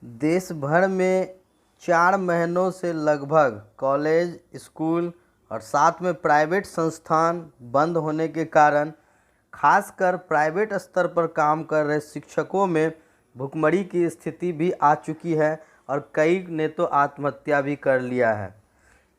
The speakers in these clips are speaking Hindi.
देश भर में 4 महीनों से लगभग कॉलेज, स्कूल और साथ में प्राइवेट संस्थान बंद होने के कारण खासकर प्राइवेट स्तर पर काम कर रहे शिक्षकों में भुखमरी की स्थिति भी आ चुकी है और कई ने तो आत्महत्या भी कर लिया है।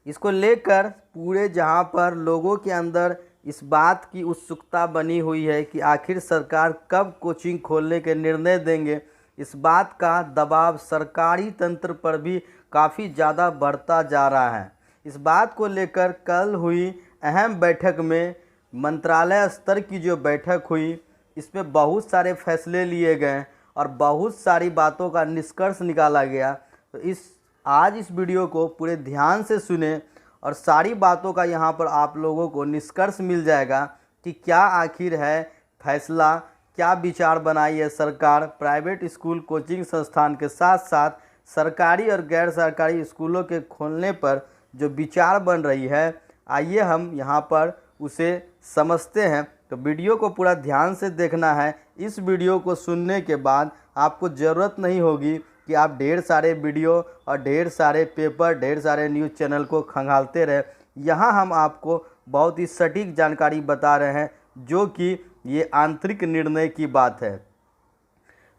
इसको लेकर पूरे जहां पर लोगों के अंदर इस बात की उत्सुकता बनी हुई है कि आखिर सरकार कब कोचिंग खोलने के निर्णय देंगे। इस बात का दबाव सरकारी तंत्र पर भी काफ़ी ज़्यादा बढ़ता जा रहा है। इस बात को लेकर कल हुई अहम बैठक में मंत्रालय स्तर की जो बैठक हुई, इसमें बहुत सारे फैसले लिए गए और बहुत सारी बातों का निष्कर्ष निकाला गया। तो आज इस वीडियो को पूरे ध्यान से सुने और सारी बातों का यहाँ पर आप लोगों को निष्कर्ष मिल जाएगा कि क्या आखिर है फैसला, क्या विचार बनाई है सरकार प्राइवेट स्कूल कोचिंग संस्थान के साथ साथ सरकारी और गैर सरकारी स्कूलों के खोलने पर जो विचार बन रही है। आइए हम यहाँ पर उसे समझते हैं। तो वीडियो को पूरा ध्यान से देखना है। इस वीडियो को सुनने के बाद आपको ज़रूरत नहीं होगी कि आप ढेर सारे वीडियो और ढेर सारे पेपर, ढेर सारे न्यूज़ चैनल को खंगालते रहे। यहाँ हम आपको बहुत ही सटीक जानकारी बता रहे हैं जो कि ये आंतरिक निर्णय की बात है।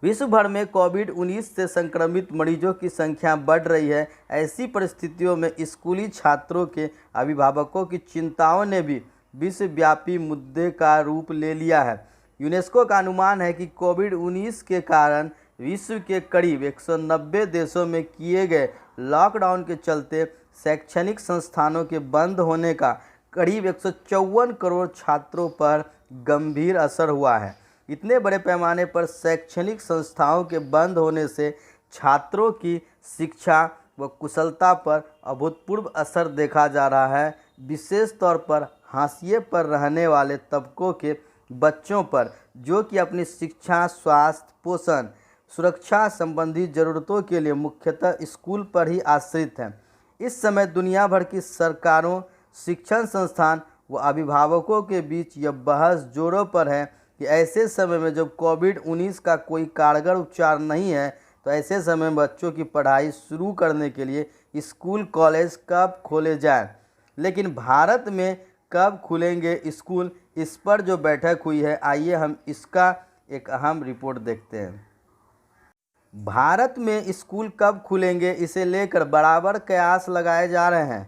विश्व भर में कोविड-19 से संक्रमित मरीजों की संख्या बढ़ रही है। ऐसी परिस्थितियों में स्कूली छात्रों के अभिभावकों की चिंताओं ने भी विश्वव्यापी मुद्दे का रूप ले लिया है। यूनेस्को का अनुमान है कि कोविड-19 के कारण विश्व के करीब 190 देशों में किए गए लॉकडाउन के चलते शैक्षणिक संस्थानों के बंद होने का करीब 154 करोड़ छात्रों पर गंभीर असर हुआ है। इतने बड़े पैमाने पर शैक्षणिक संस्थाओं के बंद होने से छात्रों की शिक्षा व कुशलता पर अभूतपूर्व असर देखा जा रहा है। विशेष तौर पर हाशिए पर रहने वाले तबकों के बच्चों पर, जो कि अपनी शिक्षा, स्वास्थ्य, पोषण, सुरक्षा संबंधी ज़रूरतों के लिए मुख्यतः स्कूल पर ही आश्रित हैं। इस समय दुनिया भर की सरकारों, शिक्षण संस्थान व अभिभावकों के बीच यह बहस जोरों पर है कि ऐसे समय में जब कोविड-19 का कोई कारगर उपचार नहीं है, तो ऐसे समय में बच्चों की पढ़ाई शुरू करने के लिए स्कूल, कॉलेज कब खोले जाएं। लेकिन भारत में कब खुलेंगे स्कूल, इस पर जो बैठक हुई है, आइए हम इसका एक अहम रिपोर्ट देखते हैं। भारत में स्कूल कब खुलेंगे, इसे लेकर बराबर कयास लगाए जा रहे हैं।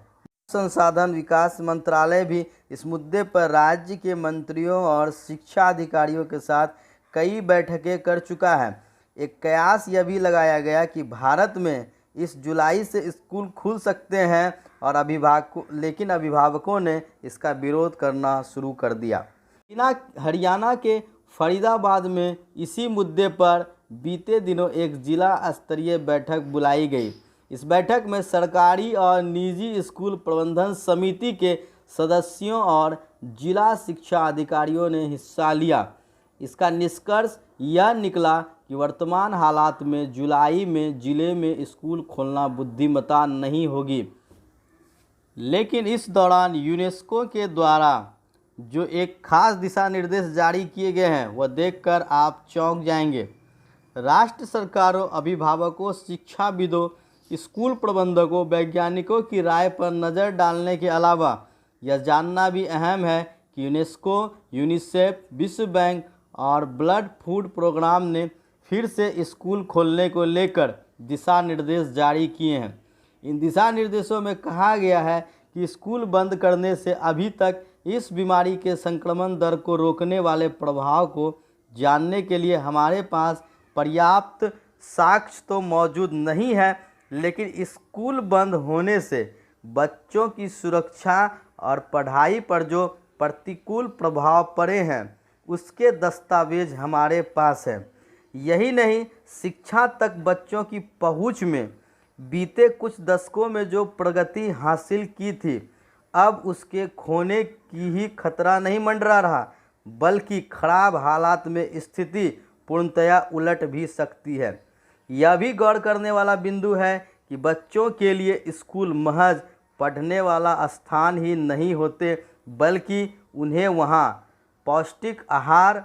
संसाधन विकास मंत्रालय भी इस मुद्दे पर राज्य के मंत्रियों और शिक्षा अधिकारियों के साथ कई बैठकें कर चुका है। एक कयास यह भी लगाया गया कि भारत में इस जुलाई से स्कूल खुल सकते हैं और लेकिन अभिभावकों ने इसका विरोध करना शुरू कर दिया। हरियाणा के फरीदाबाद में इसी मुद्दे पर बीते दिनों एक जिला स्तरीय बैठक बुलाई गई। इस बैठक में सरकारी और निजी स्कूल प्रबंधन समिति के सदस्यों और जिला शिक्षा अधिकारियों ने हिस्सा लिया। इसका निष्कर्ष यह निकला कि वर्तमान हालात में जुलाई में जिले में स्कूल खोलना बुद्धिमत्ता नहीं होगी। लेकिन इस दौरान यूनेस्को के द्वारा जो एक खास दिशा निर्देश जारी किए गए हैं, वह देखकर आप चौंक जाएंगे। राष्ट्र सरकारों, अभिभावकों, शिक्षाविदों, स्कूल प्रबंधकों, वैज्ञानिकों की राय पर नज़र डालने के अलावा यह जानना भी अहम है कि यूनेस्को, यूनिसेफ, विश्व बैंक और वर्ल्ड फूड प्रोग्राम ने फिर से स्कूल खोलने को लेकर दिशा निर्देश जारी किए हैं। इन दिशा निर्देशों में कहा गया है कि स्कूल बंद करने से अभी तक इस बीमारी के संक्रमण दर को रोकने वाले प्रभाव को जानने के लिए हमारे पास पर्याप्त साक्ष्य तो मौजूद नहीं है, लेकिन स्कूल बंद होने से बच्चों की सुरक्षा और पढ़ाई पर जो प्रतिकूल प्रभाव पड़े हैं, उसके दस्तावेज हमारे पास हैं। यही नहीं, शिक्षा तक बच्चों की पहुंच में बीते कुछ दशकों में जो प्रगति हासिल की थी, अब उसके खोने की ही खतरा नहीं मंडरा रहा, बल्कि खराब हालात में स्थिति पूर्णतया उलट भी सकती है। यह भी गौर करने वाला बिंदु है कि बच्चों के लिए स्कूल महज पढ़ने वाला स्थान ही नहीं होते, बल्कि उन्हें वहाँ पौष्टिक आहार,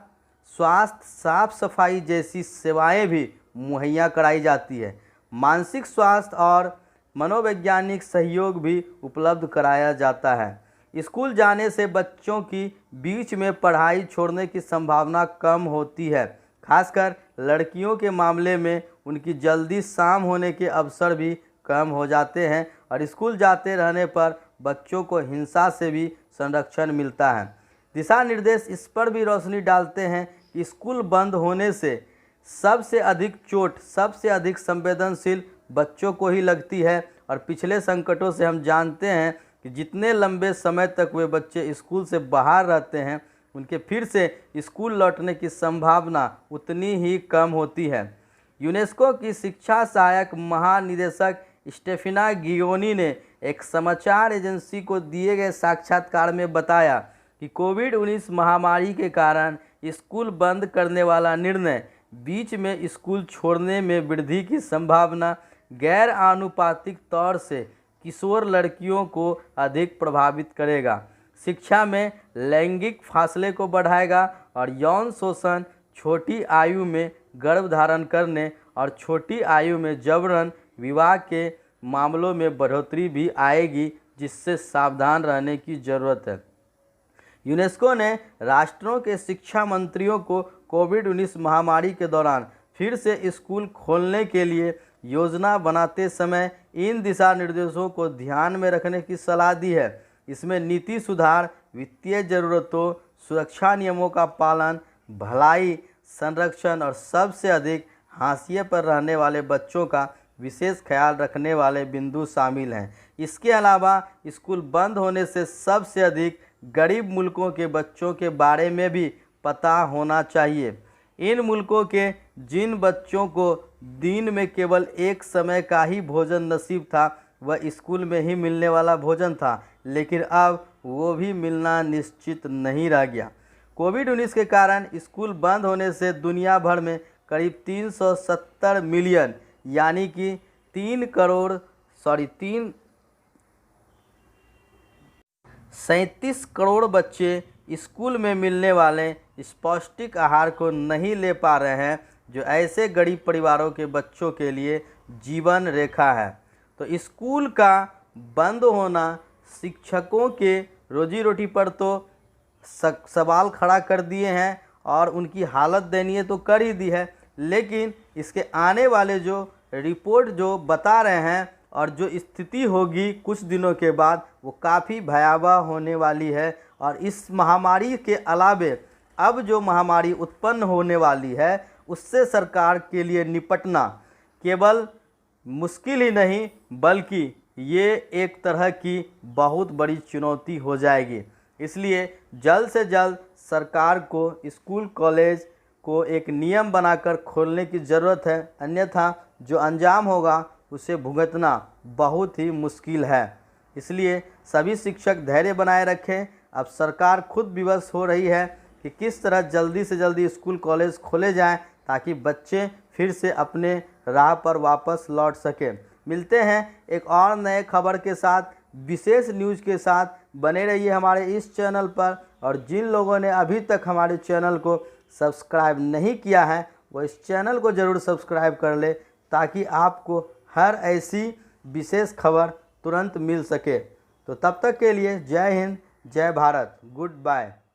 स्वास्थ्य, साफ सफाई जैसी सेवाएं भी मुहैया कराई जाती है। मानसिक स्वास्थ्य और मनोवैज्ञानिक सहयोग भी उपलब्ध कराया जाता है। स्कूल जाने से बच्चों की बीच में पढ़ाई छोड़ने की संभावना कम होती है। खासकर लड़कियों के मामले में उनकी जल्दी शाम होने के अवसर भी कम हो जाते हैं और स्कूल जाते रहने पर बच्चों को हिंसा से भी संरक्षण मिलता है। दिशा निर्देश इस पर भी रोशनी डालते हैं कि स्कूल बंद होने से सबसे अधिक चोट सबसे अधिक संवेदनशील बच्चों को ही लगती है और पिछले संकटों से हम जानते हैं कि जितने लंबे समय तक वे बच्चे स्कूल से बाहर रहते हैं उनके फिर से स्कूल लौटने की संभावना उतनी ही कम होती है। यूनेस्को की शिक्षा सहायक महानिदेशक स्टेफिना गियोनी ने एक समाचार एजेंसी को दिए गए साक्षात्कार में बताया कि कोविड-19 महामारी के कारण स्कूल बंद करने वाला निर्णय बीच में स्कूल छोड़ने में वृद्धि की संभावना गैर आनुपातिक तौर से किशोर लड़कियों को अधिक प्रभावित करेगा, शिक्षा में लैंगिक फासले को बढ़ाएगा और यौन शोषण, छोटी आयु में गर्भधारण करने और छोटी आयु में जबरन विवाह के मामलों में बढ़ोतरी भी आएगी, जिससे सावधान रहने की ज़रूरत है। यूनेस्को ने राष्ट्रों के शिक्षा मंत्रियों को कोविड-19 महामारी के दौरान फिर से स्कूल खोलने के लिए योजना बनाते समय इन दिशा निर्देशों को ध्यान में रखने की सलाह दी है। इसमें नीति सुधार, वित्तीय ज़रूरतों, सुरक्षा नियमों का पालन, भलाई संरक्षण और सबसे अधिक हाशिए पर रहने वाले बच्चों का विशेष ख्याल रखने वाले बिंदु शामिल हैं। इसके अलावा स्कूल बंद होने से सबसे अधिक गरीब मुल्कों के बच्चों के बारे में भी पता होना चाहिए। इन मुल्कों के जिन बच्चों को दिन में केवल एक समय का ही भोजन नसीब था, वह स्कूल में ही मिलने वाला भोजन था, लेकिन अब वो भी मिलना निश्चित नहीं रह गया। कोविड-19 के कारण स्कूल बंद होने से दुनिया भर में करीब 370 मिलियन यानी कि 37 करोड़ बच्चे स्कूल में मिलने वाले पौष्टिक आहार को नहीं ले पा रहे हैं, जो ऐसे गरीब परिवारों के बच्चों के लिए जीवन रेखा है। तो स्कूल का बंद होना शिक्षकों के रोजी रोटी पर तो सवाल खड़ा कर दिए हैं और उनकी हालत दयनीय तो कर ही दी है, लेकिन इसके आने वाले जो रिपोर्ट जो बता रहे हैं और जो स्थिति होगी कुछ दिनों के बाद, वो काफ़ी भयावह होने वाली है। और इस महामारी के अलावे अब जो महामारी उत्पन्न होने वाली है, उससे सरकार के लिए निपटना केवल मुश्किल ही नहीं, बल्कि ये एक तरह की बहुत बड़ी चुनौती हो जाएगी। इसलिए जल्द से जल्द सरकार को स्कूल कॉलेज को एक नियम बनाकर खोलने की ज़रूरत है, अन्यथा जो अंजाम होगा उसे भुगतना बहुत ही मुश्किल है। इसलिए सभी शिक्षक धैर्य बनाए रखें। अब सरकार खुद विवश हो रही है कि किस तरह जल्दी से जल्दी स्कूल कॉलेज खोले जाएं, ताकि बच्चे फिर से अपने राह पर वापस लौट सकें। मिलते हैं एक और नए खबर के साथ, विशेष न्यूज़ के साथ। बने रहिए हमारे इस चैनल पर, और जिन लोगों ने अभी तक हमारे चैनल को सब्सक्राइब नहीं किया है, वो इस चैनल को ज़रूर सब्सक्राइब कर ले, ताकि आपको हर ऐसी विशेष खबर तुरंत मिल सके। तो तब तक के लिए जय हिंद, जय भारत, गुड बाय।